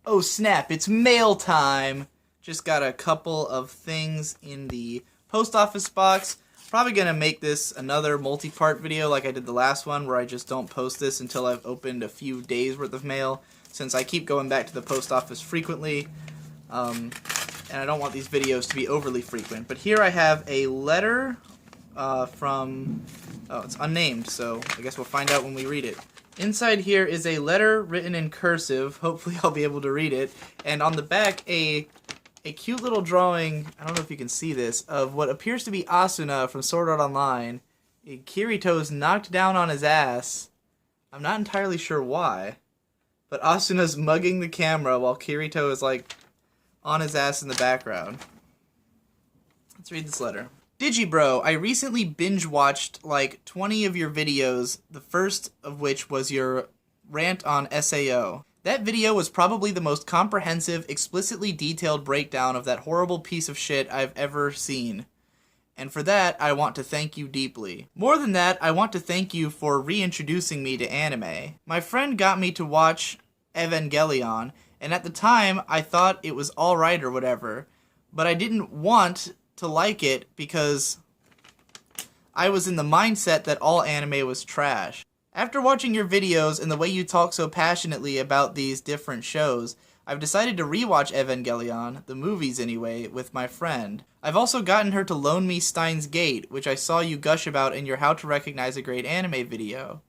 Oh snap, it's mail time! Just got a couple of things in the post office box. Probably gonna make this another multi-part video like I did the last one, where I just don't post this until I've opened a few days worth of mail, since I keep going back to the post office frequently, and I don't want these videos to be overly frequent. But here I have a letter from, oh, it's unnamed, so I guess we'll find out when we read it. Inside here is a letter written in cursive. Hopefully I'll be able to read it. And on the back, a cute little drawing, I don't know if you can see this, of what appears to be Asuna from Sword Art Online. Kirito's knocked down on his ass. I'm not entirely sure why. But Asuna's mugging the camera while Kirito is, like, on his ass in the background. Let's read this letter. Digi bro, I recently binge-watched like 20 of your videos, the first of which was your rant on SAO. That video was probably the most comprehensive, explicitly detailed breakdown of that horrible piece of shit I've ever seen. And for that, I want to thank you deeply. More than that, I want to thank you for reintroducing me to anime. My friend got me to watch Evangelion, and at the time, I thought it was alright or whatever, but I didn't want to like it because I was in the mindset that all anime was trash. After watching your videos and the way you talk so passionately about these different shows, I've decided to rewatch Evangelion, the movies anyway, with my friend. I've also gotten her to loan me Steins Gate, which I saw you gush about in your How to Recognize a Great Anime video.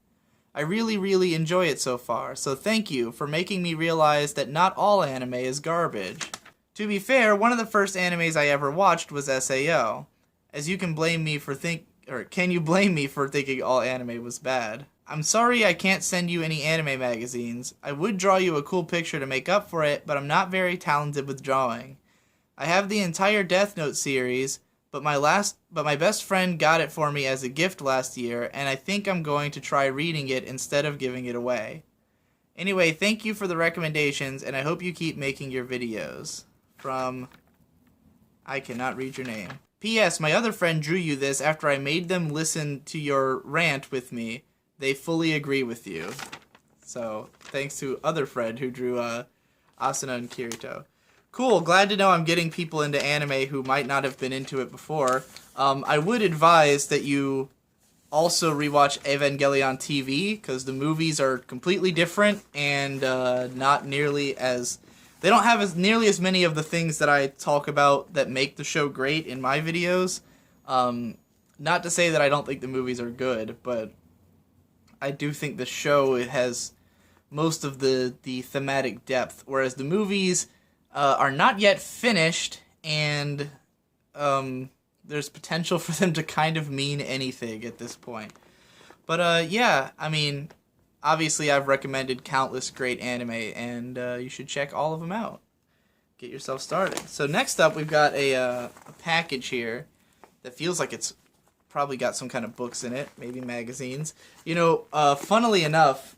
I really enjoy it so far, so thank you for making me realize that not all anime is garbage. To be fair, one of the first animes I ever watched was SAO. As you can blame me for can you blame me for thinking all anime was bad? I'm sorry I can't send you any anime magazines. I would draw you a cool picture to make up for it, but I'm not very talented with drawing. I have the entire Death Note series, but my best friend got it for me as a gift last year, and I think I'm going to try reading it instead of giving it away. Anyway, thank you for the recommendations, and I hope you keep making your videos. From, I cannot read your name. P.S. My other friend drew you this after I made them listen to your rant with me. They fully agree with you. So, thanks to other friend who drew Asuna and Kirito. Cool, glad to know I'm getting people into anime who might not have been into it before. I would advise that you also rewatch Evangelion TV, because the movies are completely different and not nearly as... They don't have nearly as many of the things that I talk about that make the show great in my videos. Not to say that I don't think the movies are good, but I do think the show has most of the thematic depth, whereas the movies are not yet finished, and there's potential for them to kind of mean anything at this point. But yeah, I mean... Obviously, I've recommended countless great anime, and you should check all of them out. Get yourself started. So next up, we've got a package here that feels like it's probably got some kind of books in it, maybe magazines. You know, funnily enough,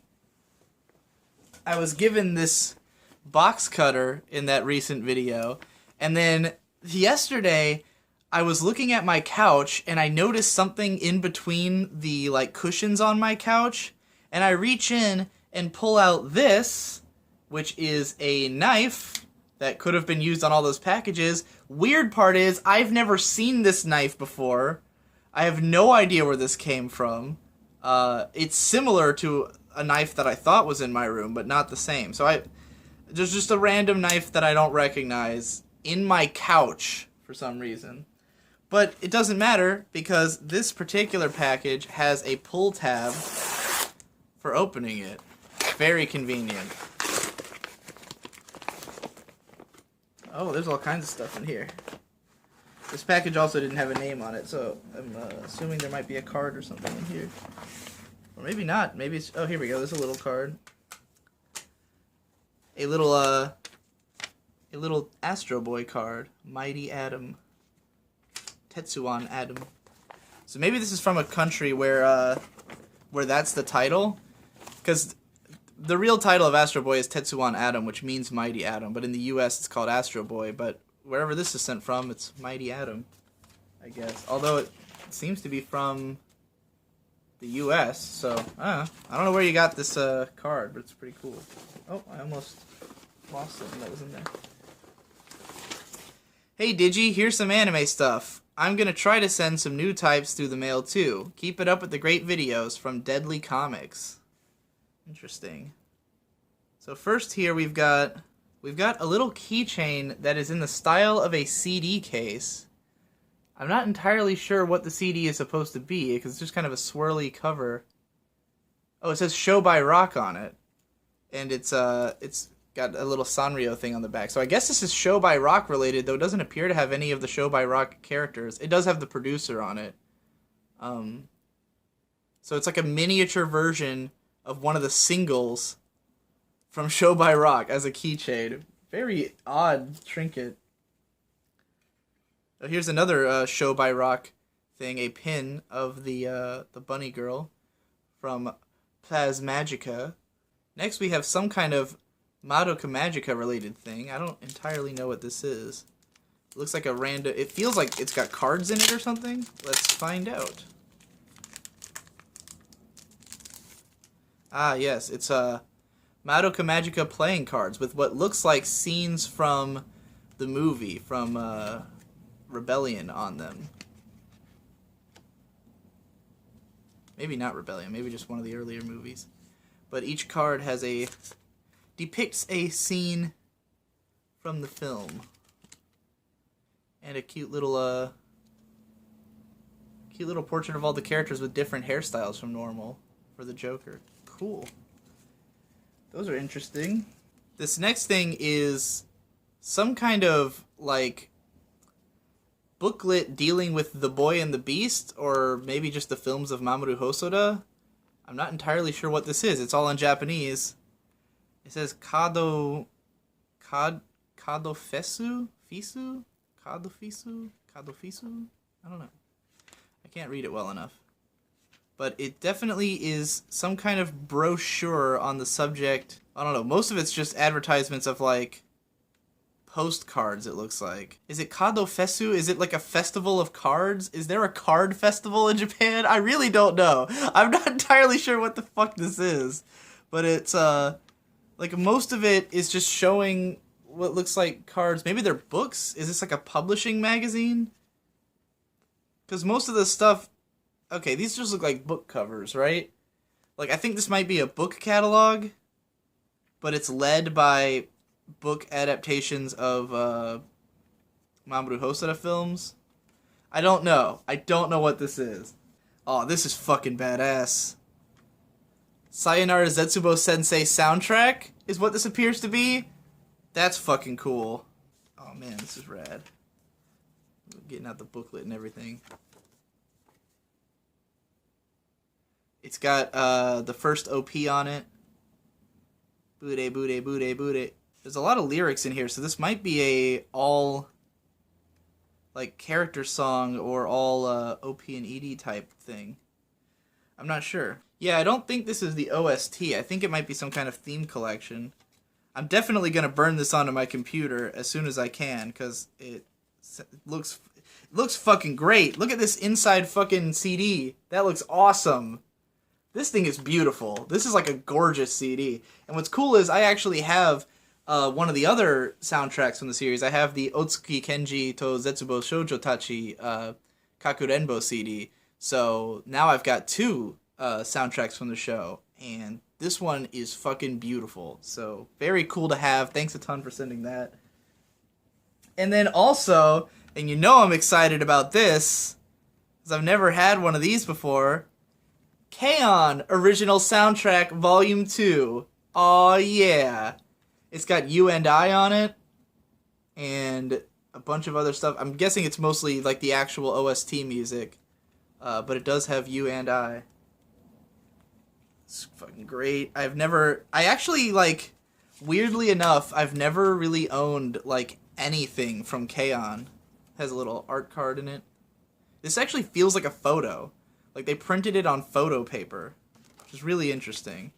I was given this box cutter in that recent video, and then yesterday, I was looking at my couch, and I noticed something in between the cushions on my couch. And I reach in and pull out this, which is a knife that could have been used on all those packages. Weird part is, I've never seen this knife before. I have no idea where this came from. It's similar to a knife that I thought was in my room, but not the same. So there's just a random knife that I don't recognize in my couch for some reason. But it doesn't matter, because this particular package has a pull tab for opening it. Very convenient. Oh, there's all kinds of stuff in here. This package also didn't have a name on it, so I'm assuming there might be a card or something in here. Or maybe not. Maybe it's... Oh, here we go. There's a little card. A little Astro Boy card. Mighty Atom. Tetsuan Atom. So maybe this is from a country where that's the title. Because the real title of Astro Boy is Tetsuan Atom, which means Mighty Atom. But in the US, it's called Astro Boy. But wherever this is sent from, it's Mighty Atom, I guess. Although it seems to be from the US, so I don't know where you got this card, but it's pretty cool. Oh, I almost lost something that was in there. Hey Digi, here's some anime stuff. I'm gonna try to send some new types through the mail too. Keep it up with the great videos from Deadly Comics. Interesting. So first here we've got a little keychain that is in the style of a CD case. I'm not entirely sure what the CD is supposed to be because it's just kind of a swirly cover. Oh, it says Show by Rock on it. And it's got a little Sanrio thing on the back. So I guess this is Show by Rock related, though it doesn't appear to have any of the Show by Rock characters. It does have the producer on it. So it's like a miniature version of one of the singles from Show by Rock as a keychain. Very odd trinket. Oh, here's another Show by Rock thing, a pin of the bunny girl from Plasmagica. Next we have some kind of Madoka Magica related thing. I don't entirely know what this is. It looks like a random... It feels like it's got cards in it or something. Let's find out. Ah, yes. It's Madoka Magica playing cards with what looks like scenes from the movie, from Rebellion on them. Maybe not Rebellion. Maybe just one of the earlier movies. But each card has depicts a scene from the film. And a cute little portrait of all the characters with different hairstyles from normal for the Joker. Cool. Those are interesting. This next thing is some kind of, like, booklet dealing with The Boy and the Beast, or maybe just the films of Mamoru Hosoda. I'm not entirely sure what this is. It's all in Japanese. It says Kado Fesu? Fisu? Kado Fisu? Kado Fisu? I don't know. I can't read it well enough. But it definitely is some kind of brochure on the subject. I don't know. Most of it's just advertisements of, like, postcards, it looks like. Is it Kado Fesu? Is it like a festival of cards? Is there a card festival in Japan? I really don't know. I'm not entirely sure what the fuck this is. But it's, like, most of it is just showing what looks like cards. Maybe they're books? Is this like a publishing magazine? Because most of the stuff... Okay, these just look like book covers, right? Like, I think this might be a book catalog, but it's led by book adaptations of Mamoru Hosoda films. I don't know. I don't know what this is. Oh, this is fucking badass. Sayonara Zetsubo Sensei soundtrack is what this appears to be. That's fucking cool. Oh man, this is rad. Getting out the booklet and everything. It's got the first OP on it. Bude, bude, bude, bude. There's a lot of lyrics in here, so this might be a all, like, character song or all OP and ED type thing. I'm not sure. Yeah, I don't think this is the OST. I think it might be some kind of theme collection. I'm definitely going to burn this onto my computer as soon as I can, because it looks fucking great. Look at this inside fucking CD. That looks awesome. This thing is beautiful. This is like a gorgeous CD. And what's cool is I actually have one of the other soundtracks from the series. I have the Otsuki Kenji to Zetsubo Shoujo Tachi Kakurenbo CD. So now I've got two soundtracks from the show. And this one is fucking beautiful. So very cool to have. Thanks a ton for sending that. And then also, and you know I'm excited about this, because I've never had one of these before, K-On! Original Soundtrack Volume 2. Aw, yeah. It's got You and I on it, and a bunch of other stuff. I'm guessing it's mostly like the actual OST music, but it does have You and I. It's fucking great. I actually, like, weirdly enough, I've never really owned, like, anything from K-On! Has a little art card in it. This actually feels like a photo. Like, they printed it on photo paper, which is really interesting.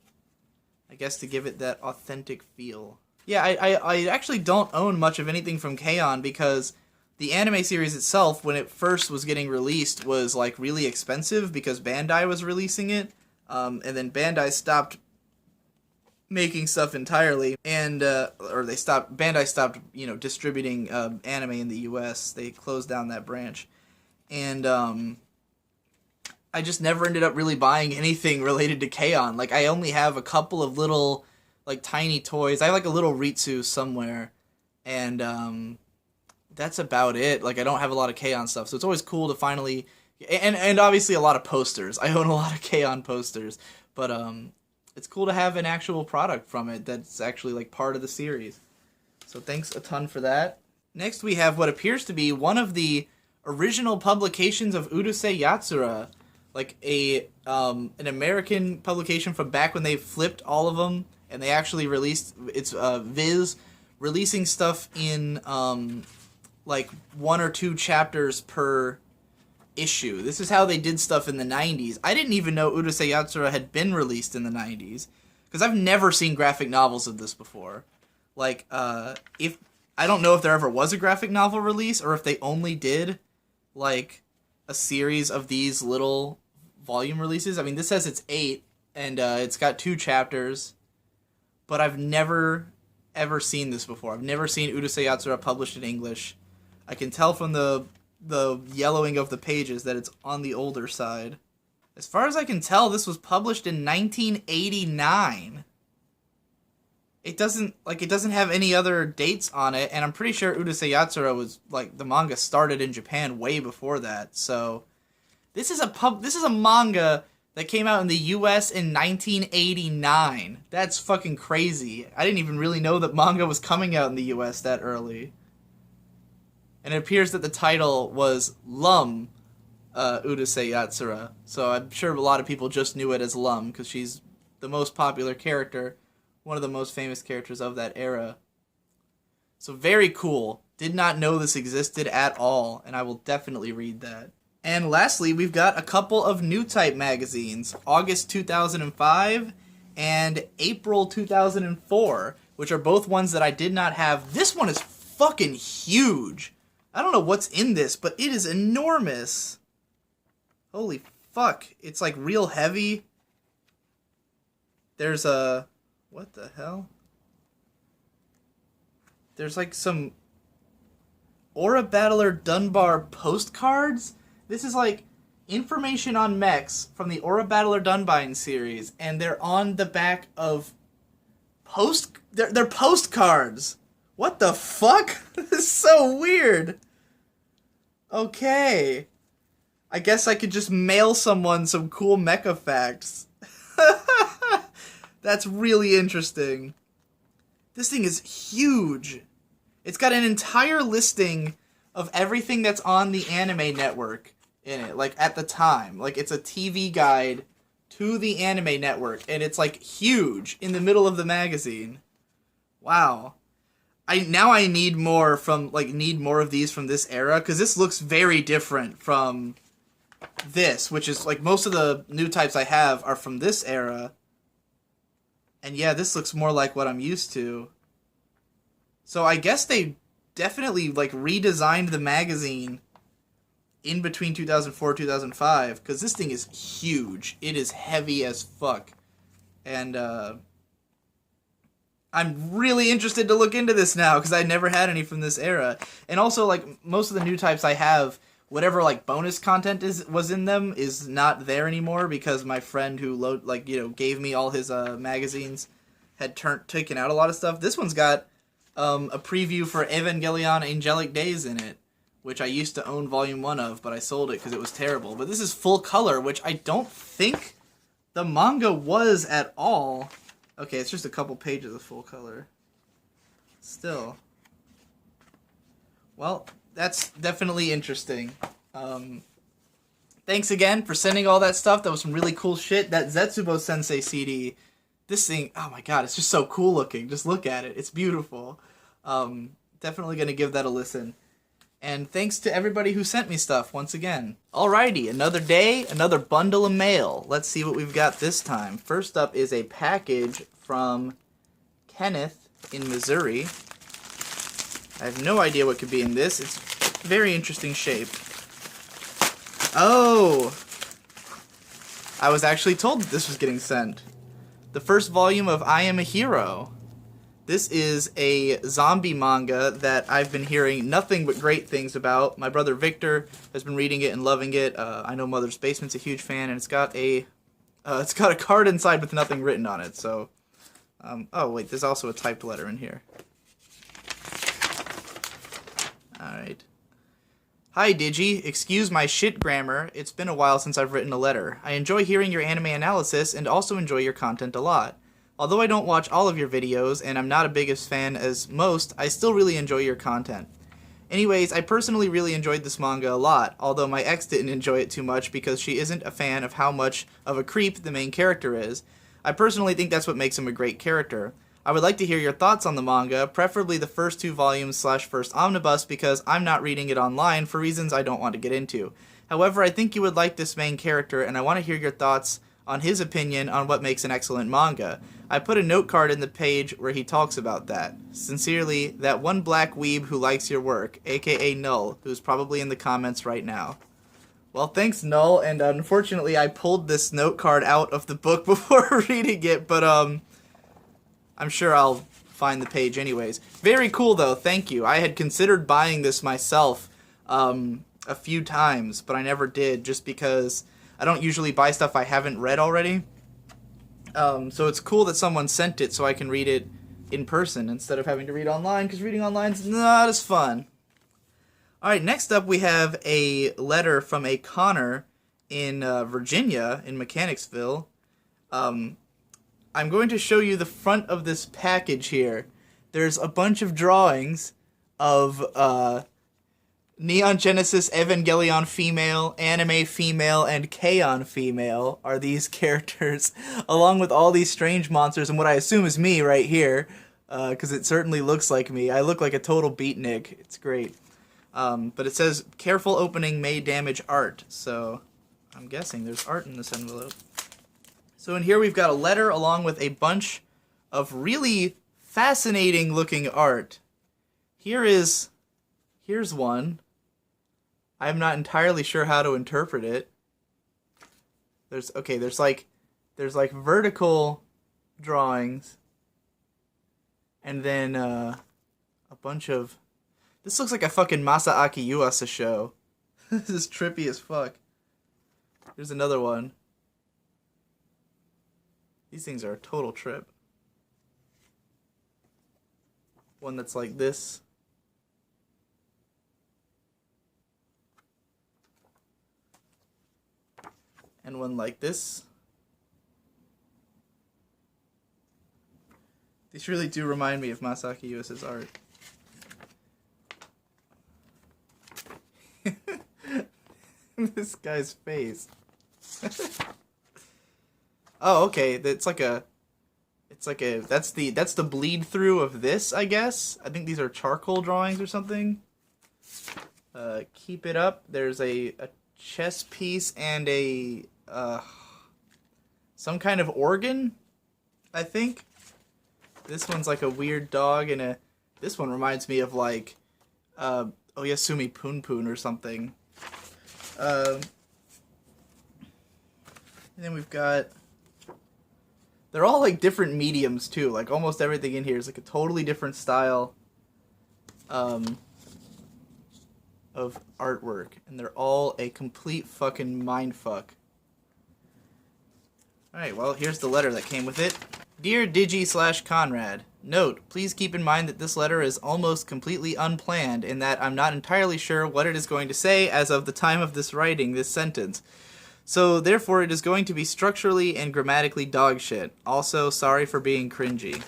I guess to give it that authentic feel. Yeah, I actually don't own much of anything from K-On! Because the anime series itself, when it first was getting released, was, like, really expensive because Bandai was releasing it. And then Bandai stopped making stuff entirely, and or Bandai stopped, you know, distributing anime in the U.S. They closed down that branch, and I just never ended up really buying anything related to K-On! Like, I only have a couple of little, like, tiny toys. I have, like, a little Ritsu somewhere, and that's about it. Like, I don't have a lot of K-On! Stuff, so it's always cool to finally... And obviously a lot of posters. I own a lot of K-On! Posters, but it's cool to have an actual product from it that's actually, like, part of the series. So thanks a ton for that. Next we have what appears to be one of the original publications of Urusei Yatsura. Like an American publication from back when they flipped all of them, and they actually released, it's Viz, releasing stuff in like 1 or 2 chapters per issue. This is how they did stuff in the 90s. I didn't even know Urusei Yatsura had been released in the 90s, because I've never seen graphic novels of this before. Like, if I don't know if there ever was a graphic novel release, or if they only did, like, a series of these little volume releases. I mean, this says it's 8, and it's got 2 chapters, but I've never ever seen this before. I've never seen Urusei Yatsura published in English. I can tell from the yellowing of the pages that it's on the older side. As far as I can tell, this was published in 1989. It doesn't have any other dates on it, and I'm pretty sure Urusei Yatsura was, like, the manga started in Japan way before that. So this is a manga that came out in the US in 1989. That's fucking crazy. I didn't even really know that manga was coming out in the US that early. And it appears that the title was Lum Urusei Yatsura. So I'm sure a lot of people just knew it as Lum, because she's the most popular character, one of the most famous characters of that era. So very cool. Did not know this existed at all, and I will definitely read that. And lastly, we've got a couple of new type magazines, August 2005 and April 2004, which are both ones that I did not have. This one is fucking huge. I don't know what's in this, but it is enormous. Holy fuck. It's like real heavy. There's a... what the hell? There's like some Aura Battler Dunbar postcards? This is like information on mechs from the Aura Battler Dunbine series, and they're on the back of they're postcards. What the fuck? This is so weird. Okay. I guess I could just mail someone some cool mecha facts. That's really interesting. This thing is huge. It's got an entire listing of everything that's on the anime network in it, like, at the time. Like, it's a TV guide to the anime network, and it's, like, huge in the middle of the magazine. Wow. I need more of these from this era, because this looks very different from this, which is, like, most of the new types I have are from this era. And yeah, this looks more like what I'm used to. So I guess they definitely, like, redesigned the magazine in between 2004 and 2005, because this thing is huge. It is heavy as fuck. And I'm really interested to look into this now, because I never had any from this era. And also, like, most of the new types I have, whatever, like, bonus content was in them is not there anymore, because my friend who gave me all his magazines had taken out a lot of stuff. This one's got a preview for Evangelion Angelic Days in it, which I used to own Volume 1 of, but I sold it because it was terrible. But this is full color, which I don't think the manga was at all. Okay, it's just a couple pages of full color. Still. Well, that's definitely interesting. Thanks again for sending all that stuff. That was some really cool shit. That Zetsubo Sensei CD, this thing, oh my god, it's just so cool looking. Just look at it. It's beautiful. Definitely going to give that a listen. And thanks to everybody who sent me stuff once again. Alrighty, another day, another bundle of mail. Let's see what we've got this time. First up is a package from Kenneth in Missouri. I have no idea what could be in this. It's very interesting shape. Oh! I was actually told that this was getting sent. the first volume of I Am a Hero. This is a zombie manga that I've been hearing nothing but great things about. My brother Victor has been reading it and loving it. I know Mother's Basement's a huge fan, and it's got a card inside with nothing written on it. So, oh wait, there's also a typed letter in here. All right. Hi Digi, excuse my shit grammar. It's been a while since I've written a letter. I enjoy hearing your anime analysis and also enjoy your content a lot. Although I don't watch all of your videos and I'm not a biggest fan as most, I still really enjoy your content. Anyways, I personally really enjoyed this manga a lot, although my ex didn't enjoy it too much because she isn't a fan of how much of a creep the main character is. I personally think that's what makes him a great character. I would like to hear your thoughts on the manga, preferably the first 2 volumes / first omnibus because I'm not reading it online for reasons I don't want to get into. However, I think you would like this main character and I want to hear your thoughts on his opinion on what makes an excellent manga. I put a note card in the page where he talks about that. Sincerely, that one black weeb who likes your work, aka Null, who's probably in the comments right now. Well, thanks Null, and unfortunately I pulled this note card out of the book before reading it, but I'm sure I'll find the page anyways. Very cool though, thank you. I had considered buying this myself a few times, but I never did just because I don't usually buy stuff I haven't read already. So it's cool that someone sent it so I can read it in person instead of having to read online, because reading online is not as fun. Alright, next up we have a letter from a Connor in Virginia, in Mechanicsville. I'm going to show you the front of this package here. There's a bunch of drawings of Neon Genesis Evangelion female, Anime female, and K-On! Female are these characters, along with all these strange monsters and what I assume is me right here, because it certainly looks like me. I look like a total beatnik. It's great. But it says, careful opening may damage art, so I'm guessing there's art in this envelope. So in here we've got a letter along with a bunch of really fascinating looking art. Here's one. I'm not entirely sure how to interpret it. There's like vertical drawings, and then a bunch of. This looks like a fucking Masaaki Yuasa show. This is trippy as fuck. Here's another one. These things are a total trip. One that's like this. And one like this. These really do remind me of Masaaki Yuasa's art. This guy's face. Oh, okay. That's the bleed through of this, I guess. I think these are charcoal drawings or something. Keep it up. There's a chess piece and a some kind of organ, I think. This one's like a weird dog, and this one reminds me of like Oyasumi Poon Poon or something. And then we've got, they're all like different mediums too. Like almost everything in here is like a totally different style of artwork, and they're all a complete fucking mindfuck. Alright, well, here's the letter that came with it. Dear Digi/Conrad, note, please keep in mind that this letter is almost completely unplanned in that I'm not entirely sure what it is going to say as of the time of this writing this sentence. So, therefore, it is going to be structurally and grammatically dog shit. Also, sorry for being cringy.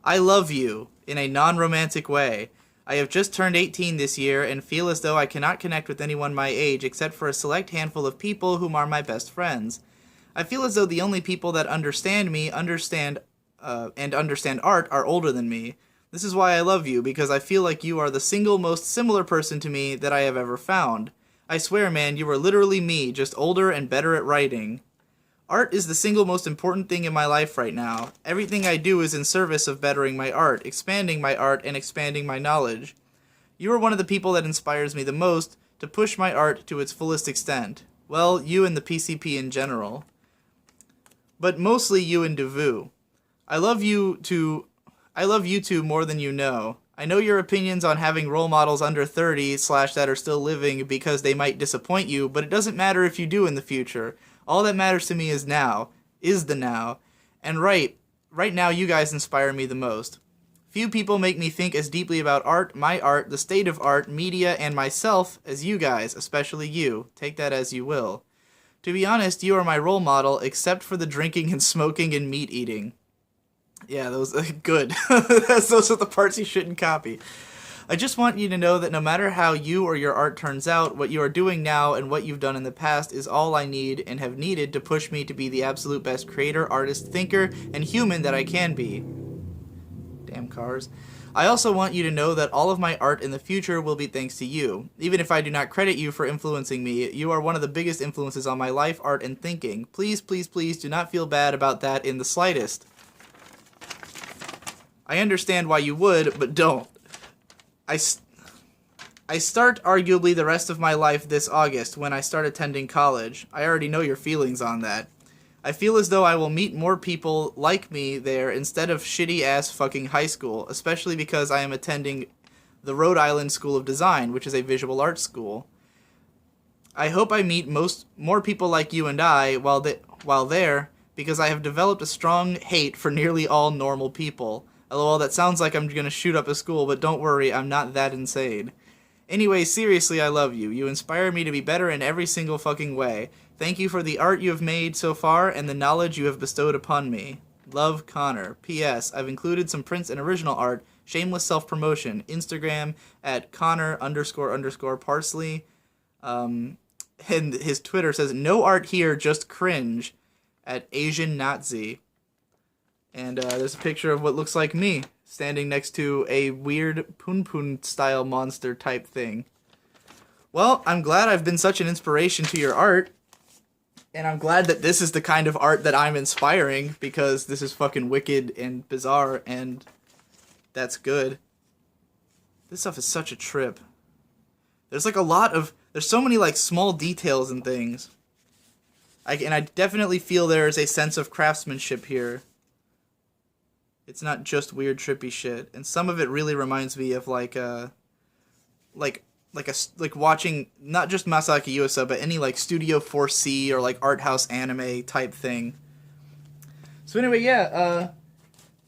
I love you, in a non-romantic way. I have just turned 18 this year and feel as though I cannot connect with anyone my age except for a select handful of people whom are my best friends. I feel as though the only people that understand me, understand art are older than me. This is why I love you, because I feel like you are the single most similar person to me that I have ever found. I swear, man, you are literally me, just older and better at writing. Art is the single most important thing in my life right now. Everything I do is in service of bettering my art, expanding my art, and expanding my knowledge. You are one of the people that inspires me the most to push my art to its fullest extent. Well, you and the PCP in general. but mostly you and Devu. I love you two more than you know. I know your opinions on having role models under 30 / that are still living because they might disappoint you, but it doesn't matter if you do in the future. All that matters to me is the now. And right now you guys inspire me the most. Few people make me think as deeply about art, my art, the state of art, media, and myself as you guys, especially you. Take that as you will. To be honest, you are my role model, except for the drinking and smoking and meat eating. Yeah, those good. Those are the parts you shouldn't copy. I just want you to know that no matter how you or your art turns out, what you are doing now and what you've done in the past is all I need and have needed to push me to be the absolute best creator, artist, thinker, and human that I can be. Damn cars. I also want you to know that all of my art in the future will be thanks to you. Even if I do not credit you for influencing me, you are one of the biggest influences on my life, art, and thinking. Please, please, please do not feel bad about that in the slightest. I understand why you would, but don't. I start arguably the rest of my life this August when I start attending college. I already know your feelings on that. I feel as though I will meet more people like me there instead of shitty-ass fucking high school, especially because I am attending the Rhode Island School of Design, which is a visual arts school. I hope I meet more people like you and I while there, because I have developed a strong hate for nearly all normal people. LOL, that sounds like I'm gonna shoot up a school, but don't worry, I'm not that insane. Anyway, seriously, I love you. You inspire me to be better in every single fucking way. Thank you for the art you have made so far and the knowledge you have bestowed upon me. Love, Connor. P.S. I've included some prints and original art. Shameless self-promotion. Instagram at Connor__parsley. And his Twitter says, no art here, just cringe. At Asian Nazi. And there's a picture of what looks like me, standing next to a weird Poon-Poon-style monster type thing. Well, I'm glad I've been such an inspiration to your art. And I'm glad that this is the kind of art that I'm inspiring, because this is fucking wicked and bizarre, and that's good. This stuff is such a trip. There's like there's so many like small details and things. And I definitely feel there is a sense of craftsmanship here. It's not just weird trippy shit. And some of it really reminds me of like watching not just Masaaki Yuasa, but any like Studio 4C or like art house anime type thing. So anyway, yeah,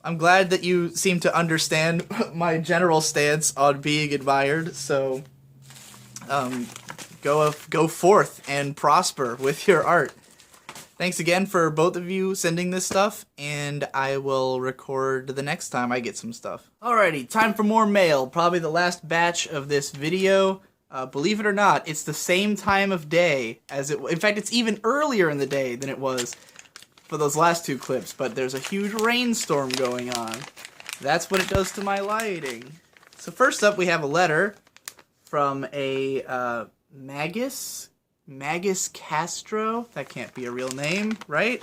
I'm glad that you seem to understand my general stance on being admired. So go forth and prosper with your art. Thanks again for both of you sending this stuff, and I will record the next time I get some stuff. Alrighty, time for more mail. Probably the last batch of this video. Believe it or not, it's the same time of day as it. In fact, it's even earlier in the day than it was for those last two clips, but there's a huge rainstorm going on. That's what it does to my lighting. So first up, we have a letter from a Magus Castro. That can't be a real name, right?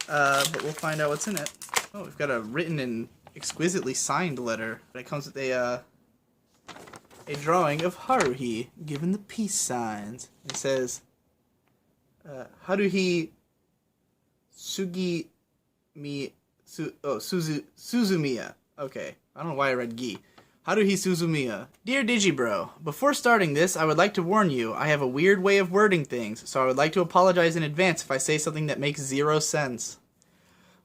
But we'll find out what's in it. Oh, we've got a written and exquisitely signed letter. But it comes with a drawing of Haruhi, given the peace signs. It says, Haruhi Suzumiya. Okay, I don't know why I read Gi. Haruhi Suzumiya. Dear Digibro, before starting this, I would like to warn you, I have a weird way of wording things, so I would like to apologize in advance if I say something that makes zero sense.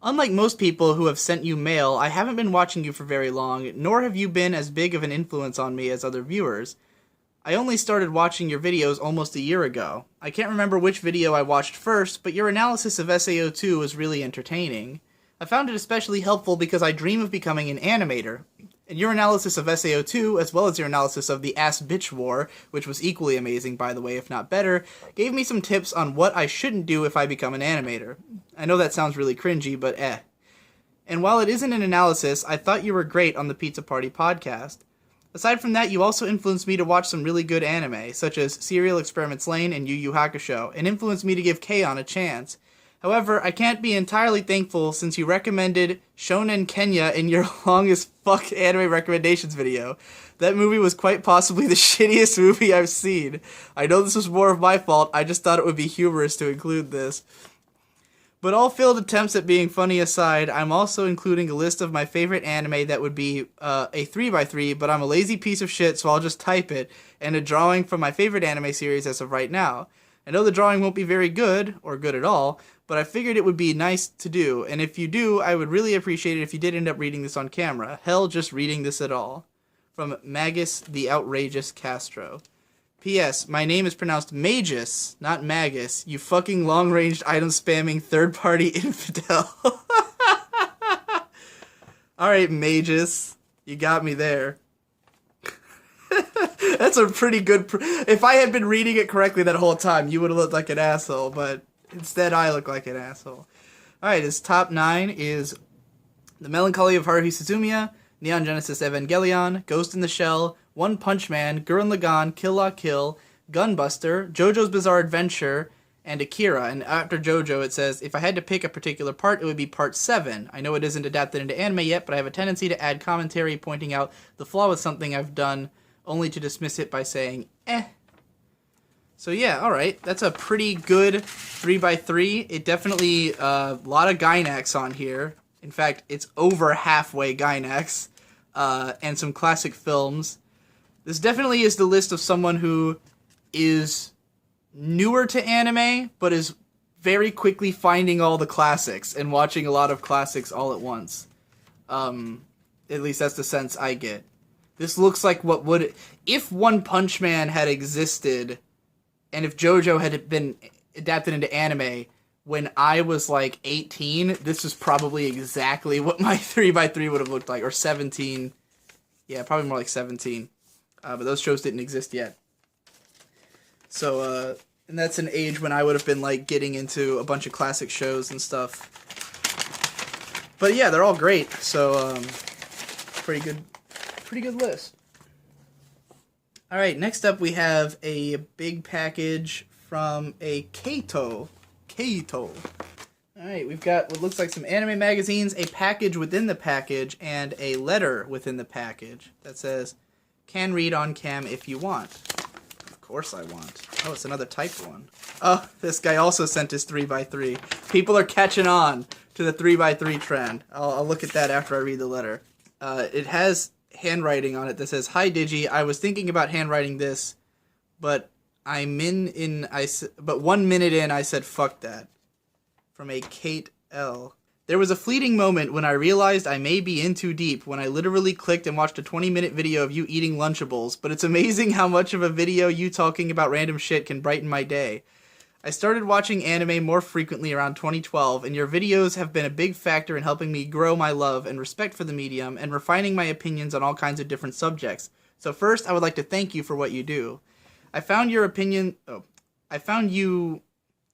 Unlike most people who have sent you mail, I haven't been watching you for very long, nor have you been as big of an influence on me as other viewers. I only started watching your videos almost a year ago. I can't remember which video I watched first, but your analysis of SAO2 was really entertaining. I found it especially helpful because I dream of becoming an animator. And your analysis of SAO2, as well as your analysis of the Ass Bitch War, which was equally amazing, by the way, if not better, gave me some tips on what I shouldn't do if I become an animator. I know that sounds really cringy, but eh. And while it isn't an analysis, I thought you were great on the Pizza Party podcast. Aside from that, you also influenced me to watch some really good anime, such as Serial Experiments Lane and Yu Yu Hakusho, and influenced me to give K-On! A chance. However, I can't be entirely thankful since you recommended Shonen Kenya in your longest fuck anime recommendations video. That movie was quite possibly the shittiest movie I've seen. I know this was more of my fault, I just thought it would be humorous to include this. But all failed attempts at being funny aside, I'm also including a list of my favorite anime that would be a 3x3, but I'm a lazy piece of shit, so I'll just type it, and a drawing from my favorite anime series as of right now. I know the drawing won't be very good, or good at all, but I figured it would be nice to do, and if you do, I would really appreciate it if you did end up reading this on camera. Hell, just reading this at all. From Magus the Outrageous Castro. P.S. My name is pronounced Magus, not Magus, you fucking long-ranged item-spamming third-party infidel. Alright, Magus. You got me there. That's a pretty good... If I had been reading it correctly that whole time, you would have looked like an asshole, but instead I look like an asshole. Alright, his top 9 is The Melancholy of Haruhi Suzumiya, Neon Genesis Evangelion, Ghost in the Shell, One Punch Man, Gurren Lagann, Kill La Kill, Gunbuster, JoJo's Bizarre Adventure, and Akira. And after JoJo it says, if I had to pick a particular part, it would be part 7. I know it isn't adapted into anime yet, but I have a tendency to add commentary pointing out the flaw with something I've done, only to dismiss it by saying, eh. So yeah, alright, that's a pretty good 3x3. It definitely, a lot of Gainax on here. In fact, it's over halfway Gainax. And some classic films. This definitely is the list of someone who is newer to anime, but is very quickly finding all the classics and watching a lot of classics all at once. At least that's the sense I get. This looks like what would... If One Punch Man had existed, and if JoJo had been adapted into anime when I was like 18, this is probably exactly what my 3x3 would have looked like, or 17. Yeah, probably more like 17. But those shows didn't exist yet. So, and that's an age when I would have been like getting into a bunch of classic shows and stuff. But yeah, they're all great. So, pretty good list. All right, next up we have a big package from a Kaito. Alright, we've got what looks like some anime magazines, a package within the package, and a letter within the package that says, can read on cam if you want. Of course I want. Oh, it's another typed one. Oh, this guy also sent his 3x3. People are catching on to the 3x3 trend. I'll look at that after I read the letter. It has handwriting on it that says, hi Digi, I was thinking about handwriting this, but 1 minute in I said fuck that. From a Kate L. There was a fleeting moment when I realized I may be in too deep when I literally clicked and watched a 20-minute video of you eating Lunchables, but it's amazing how much of a video you talking about random shit can brighten my day. I started watching anime more frequently around 2012, and your videos have been a big factor in helping me grow my love and respect for the medium and refining my opinions on all kinds of different subjects. So first, I would like to thank you for what you do. I found you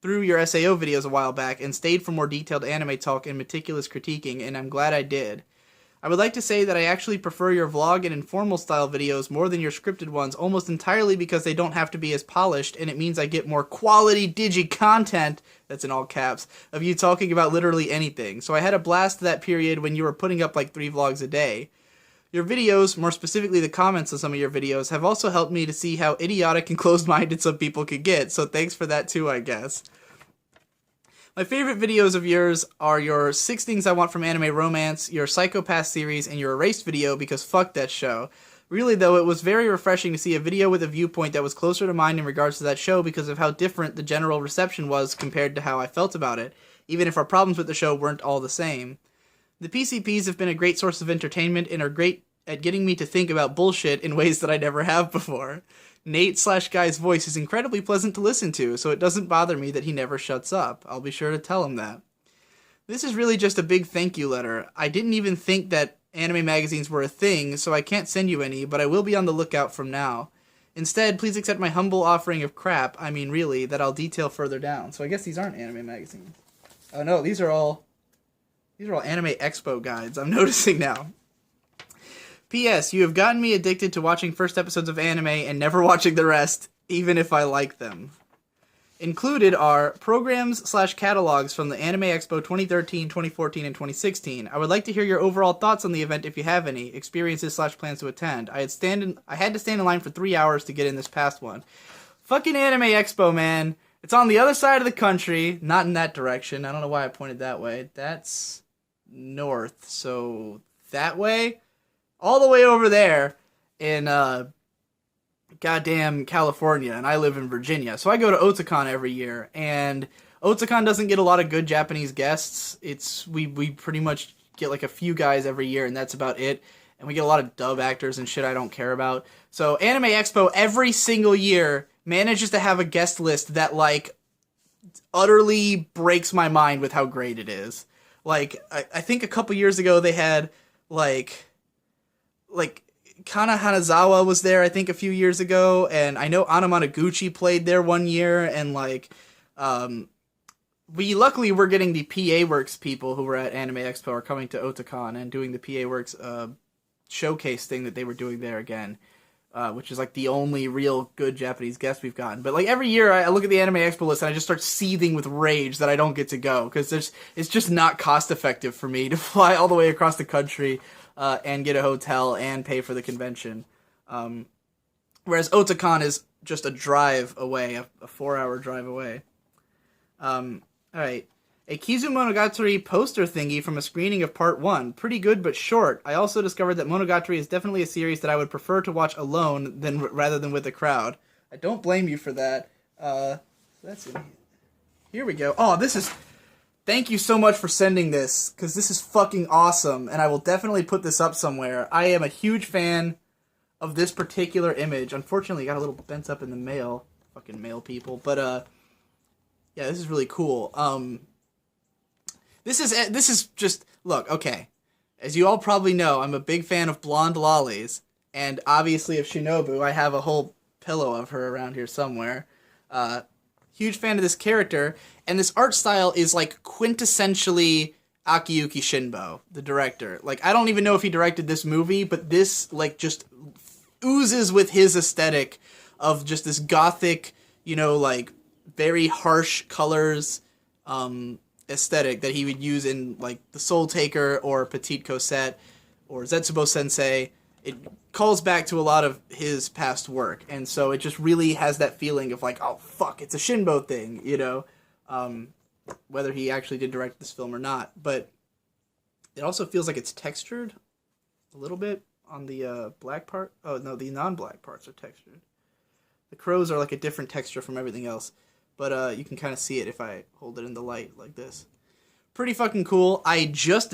through your SAO videos a while back and stayed for more detailed anime talk and meticulous critiquing, and I'm glad I did. I would like to say that I actually prefer your vlog and informal style videos more than your scripted ones, almost entirely because they don't have to be as polished, and it means I get more quality Digi content, that's in all caps, of you talking about literally anything. So I had a blast that period when you were putting up like 3 vlogs a day. Your videos, more specifically the comments on some of your videos, have also helped me to see how idiotic and closed-minded some people could get, so thanks for that too, I guess. My favorite videos of yours are your 6 Things I Want from Anime Romance, your Psychopath series, and your Erased video because fuck that show. Really though, it was very refreshing to see a video with a viewpoint that was closer to mine in regards to that show because of how different the general reception was compared to how I felt about it, even if our problems with the show weren't all the same. The PCPs have been a great source of entertainment and are great at getting me to think about bullshit in ways that I never have before. Nate/Guy's voice is incredibly pleasant to listen to, so it doesn't bother me that he never shuts up. I'll be sure to tell him that. This is really just a big thank you letter. I didn't even think that anime magazines were a thing, so I can't send you any, but I will be on the lookout from now. Instead, please accept my humble offering of crap, I mean really, that I'll detail further down. So I guess these aren't anime magazines. Oh no, these are all Anime Expo guides, I'm noticing now. P.S. You have gotten me addicted to watching first episodes of anime and never watching the rest, even if I like them. Included are programs/catalogs from the Anime Expo 2013, 2014, and 2016. I would like to hear your overall thoughts on the event if you have any, experiences/plans to attend. I had to stand in line for 3 hours to get in this past one. Fucking Anime Expo, man. It's on the other side of the country, not in that direction. I don't know why I pointed that way. That's north, so that way, all the way over there in goddamn California, and I live in Virginia. So I go to Otakon every year, and Otakon doesn't get a lot of good Japanese guests. We pretty much get like a few guys every year, and that's about it. And we get a lot of dub actors and shit I don't care about. So Anime Expo every single year manages to have a guest list that like utterly breaks my mind with how great it is. Like I think a couple years ago they had like Kana Hanazawa was there, I think, a few years ago, and I know Anamanaguchi played there one year, and like we luckily were getting the PA Works people who were at Anime Expo are coming to Otakon and doing the PA Works showcase thing that they were doing there again, which is like the only real good Japanese guest we've gotten. But like every year I look at the Anime Expo list and I just start seething with rage that I don't get to go, because it's just not cost effective for me to fly all the way across the country and get a hotel and pay for the convention. Whereas Otakon is just a drive away, a 4-hour drive away. Alright. A Kizu Monogatari poster thingy from a screening of part 1. Pretty good but short. I also discovered that Monogatari is definitely a series that I would prefer to watch alone rather than with a crowd. I don't blame you for that. That's it. Here we go. Oh, this is... Thank you so much for sending this, because this is fucking awesome, and I will definitely put this up somewhere. I am a huge fan of this particular image. Unfortunately, it got a little bent up in the mail. Fucking mail people. But, yeah, this is really cool. This is just... Look, okay. As you all probably know, I'm a big fan of blonde lollies, and obviously of Shinobu. I have a whole pillow of her around here somewhere. Huge fan of this character, and this art style is like quintessentially Akiyuki Shinbo, the director. Like, I don't even know if he directed this movie, but this like just oozes with his aesthetic of just this gothic, you know, like very harsh colors aesthetic that he would use in like The Soul Taker or Petite Cosette or Zetsubo Sensei. It calls back to a lot of his past work, and so it just really has that feeling of like, oh fuck, it's a Shinbo thing, you know, whether he actually did direct this film or not. But it also feels like it's textured a little bit on the black part. Oh no, the non-black parts are textured. The crows are like a different texture from everything else, but you can kind of see it if I hold it in the light like this. Pretty fucking cool. This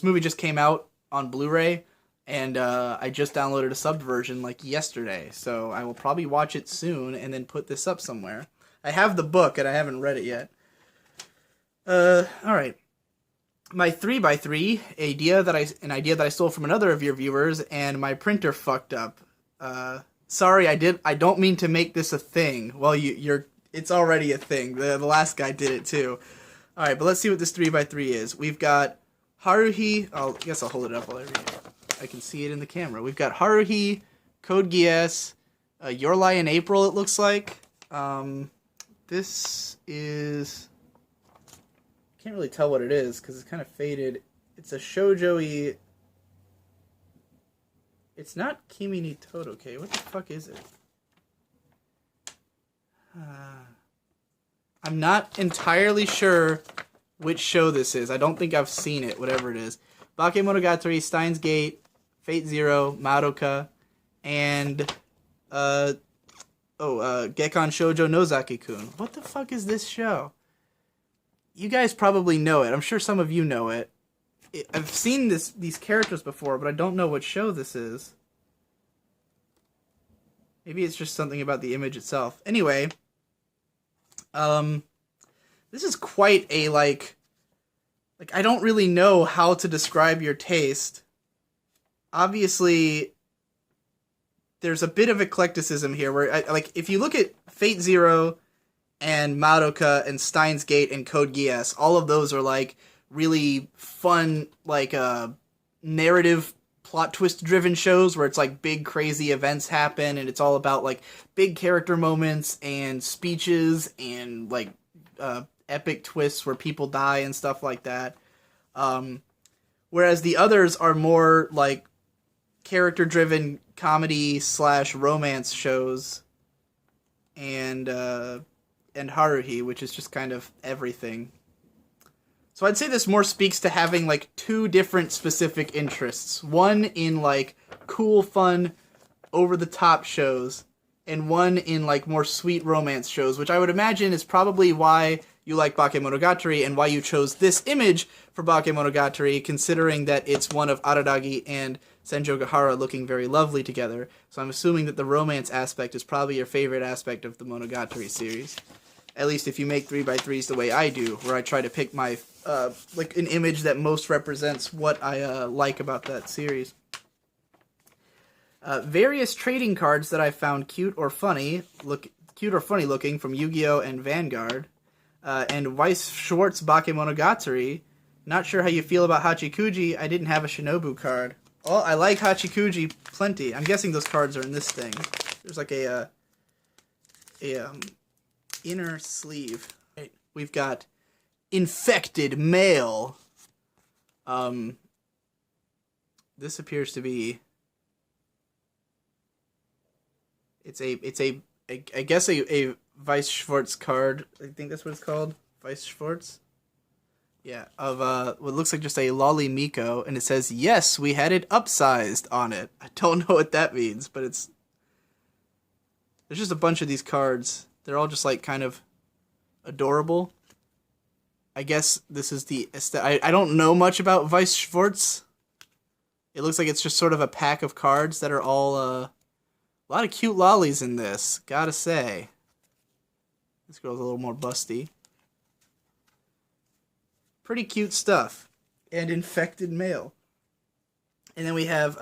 movie just came out on Blu-ray. And I just downloaded a subbed version like yesterday, so I will probably watch it soon and then put this up somewhere. I have the book and I haven't read it yet. Alright. My 3x3, an idea that I stole from another of your viewers, and my printer fucked up. Sorry, I don't mean to make this a thing. Well, it's already a thing. The last guy did it too. Alright, but let's see what this 3x3 is. We've got Haruhi. I guess I'll hold it up while I read it. I can see it in the camera. We've got Haruhi, Code Geass, Your Lie in April, it looks like. This is... I can't really tell what it is, because it's kind of faded. It's a shoujo-y... It's not Kimi ni Todoke. What the fuck is it? I'm not entirely sure which show this is. I don't think I've seen it, whatever it is. Bakemonogatari, Steins Gate, Fate Zero, Madoka, and Gekkan Shoujo Nozaki-kun. What the fuck is this show? You guys probably know it. I'm sure some of you know it. I've seen these characters before, but I don't know what show this is. Maybe it's just something about the image itself. Anyway, this is quite a like I don't really know how to describe your taste. Obviously, there's a bit of eclecticism here where, if you look at Fate Zero and Madoka and Steins Gate and Code Geass, all of those are, like, really fun, like, narrative plot twist-driven shows where it's, like, big, crazy events happen and it's all about, like, big character moments and speeches and, like, epic twists where people die and stuff like that. Whereas the others are more, like, character-driven comedy/romance shows. and Haruhi, which is just kind of everything. So I'd say this more speaks to having, like, two different specific interests. One in, like, cool, fun, over-the-top shows, and one in, like, more sweet romance shows, which I would imagine is probably why you like Bakemonogatari and why you chose this image for Bakemonogatari, considering that it's one of Araragi and Senjo Gahara looking very lovely together. So I'm assuming that the romance aspect is probably your favorite aspect of the Monogatari series. At least if you make 3x3s the way I do, where I try to pick my, like, an image that most represents what I like about that series. Various trading cards that I found cute or funny looking from Yu-Gi-Oh! And Vanguard. And Weiss Schwartz Bakemonogatari. Not sure how you feel about Hachikuji. I didn't have a Shinobu card. Well, I like Hachikuji plenty. I'm guessing those cards are in this thing. There's like a inner sleeve. Right. We've got Infected Male. This appears to be. I guess a Weiss Schwartz card. I think that's what it's called. Weiss Schwartz. Yeah, of what looks like just a Lolly Miko, and it says, yes, we had it upsized on it. I don't know what that means, but there's just a bunch of these cards. They're all just, like, kind of adorable. I guess this is the... I don't know much about Weiss Schwartz. It looks like it's just sort of a pack of cards that are all, a lot of cute lollies in this, gotta say. This girl's a little more busty. Pretty cute stuff. And Infected Male. And then we have,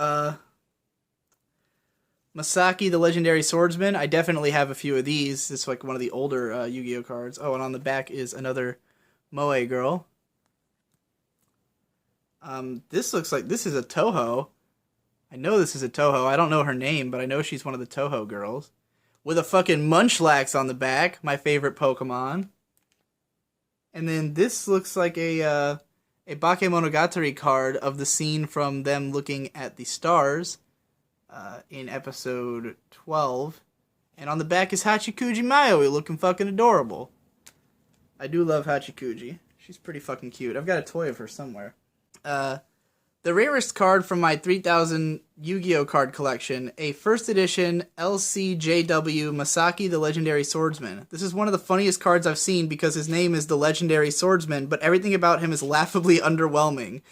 Masaki, the Legendary Swordsman. I definitely have a few of these. It's like one of the older Yu-Gi-Oh cards. Oh, and on the back is another Moe girl. This looks like this is a Toho. I know this is a Toho. I don't know her name, but I know she's one of the Toho girls. With a fucking Munchlax on the back, my favorite Pokemon. And then this looks like a Bakemonogatari card of the scene from them looking at the stars in episode 12. And on the back is Hachikuji Mayoi looking fucking adorable. I do love Hachikuji. She's pretty fucking cute. I've got a toy of her somewhere. The rarest card from my 3000 Yu-Gi-Oh card collection, a first edition LCJW Masaki the Legendary Swordsman. This is one of the funniest cards I've seen because his name is the Legendary Swordsman, but everything about him is laughably underwhelming.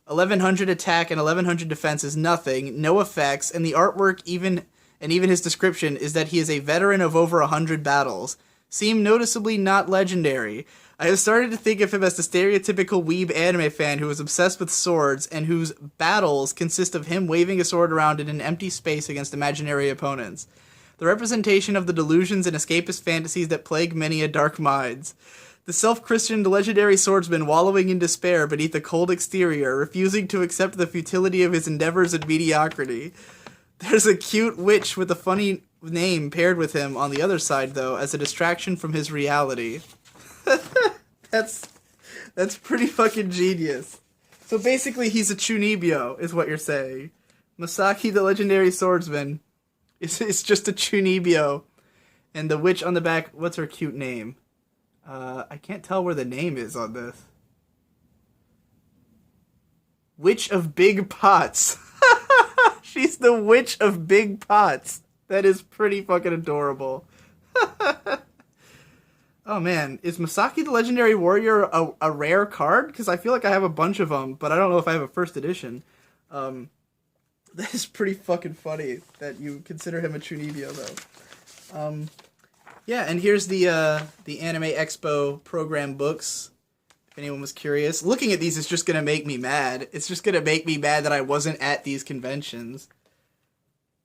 1100 attack and 1100 defense is nothing, no effects, and the artwork even his description is that he is a veteran of over 100 battles. Seem noticeably not legendary. I have started to think of him as the stereotypical weeb anime fan who is obsessed with swords and whose battles consist of him waving a sword around in an empty space against imaginary opponents. The representation of the delusions and escapist fantasies that plague many a dark minds. The self-christened legendary swordsman wallowing in despair beneath a cold exterior, refusing to accept the futility of his endeavors and mediocrity. There's a cute witch with a funny name paired with him on the other side, though, as a distraction from his reality. That's pretty fucking genius. So basically he's a Chunibyo, is what you're saying. Masaki the Legendary Swordsman is just a Chunibyo. And the witch on the back, what's her cute name? I can't tell where the name is on this. Witch of Big Pots. She's the Witch of Big Pots. That is pretty fucking adorable. Oh man, is Masaki the Legendary Warrior a rare card? Because I feel like I have a bunch of them, but I don't know if I have a first edition. That is pretty fucking funny that you consider him a Chunibyo, though. Yeah, and here's the Anime Expo program books, if anyone was curious. Looking at these is just going to make me mad. It's just going to make me mad that I wasn't at these conventions.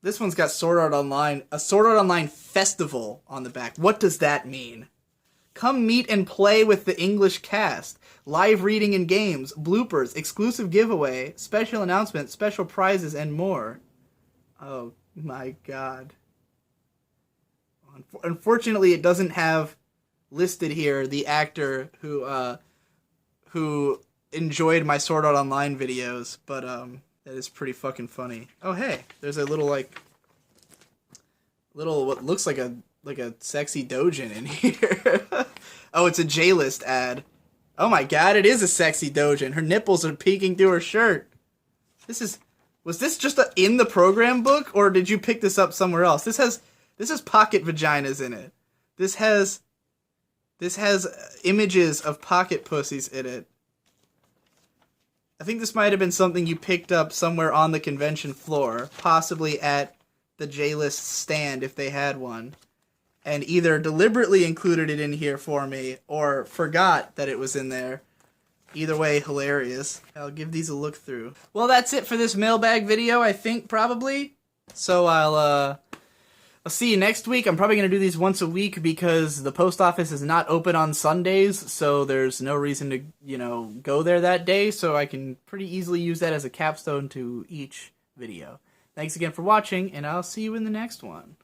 This one's got Sword Art Online, a Sword Art Online festival on the back. What does that mean? Come meet and play with the English cast. Live reading and games, bloopers, exclusive giveaway, special announcements, special prizes, and more. Oh my god. Unfortunately, it doesn't have listed here the actor who enjoyed my Sword Art Online videos, but that is pretty fucking funny. Oh hey, there's a little what looks like a sexy doujin in here. Oh, it's a J-list ad. Oh my god, it is a sexy doujin. Her nipples are peeking through her shirt. Was this just in the program book, or did you pick this up somewhere else? This has pocket vaginas in it. This has images of pocket pussies in it. I think this might have been something you picked up somewhere on the convention floor, possibly at the J-list stand if they had one, and either deliberately included it in here for me or forgot that it was in there. Either way, hilarious. I'll give these a look through. Well, that's it for this mailbag video, I think, probably. So I'll see you next week. I'm probably going to do these once a week because the post office is not open on Sundays, so there's no reason to, go there that day, so I can pretty easily use that as a capstone to each video. Thanks again for watching, and I'll see you in the next one.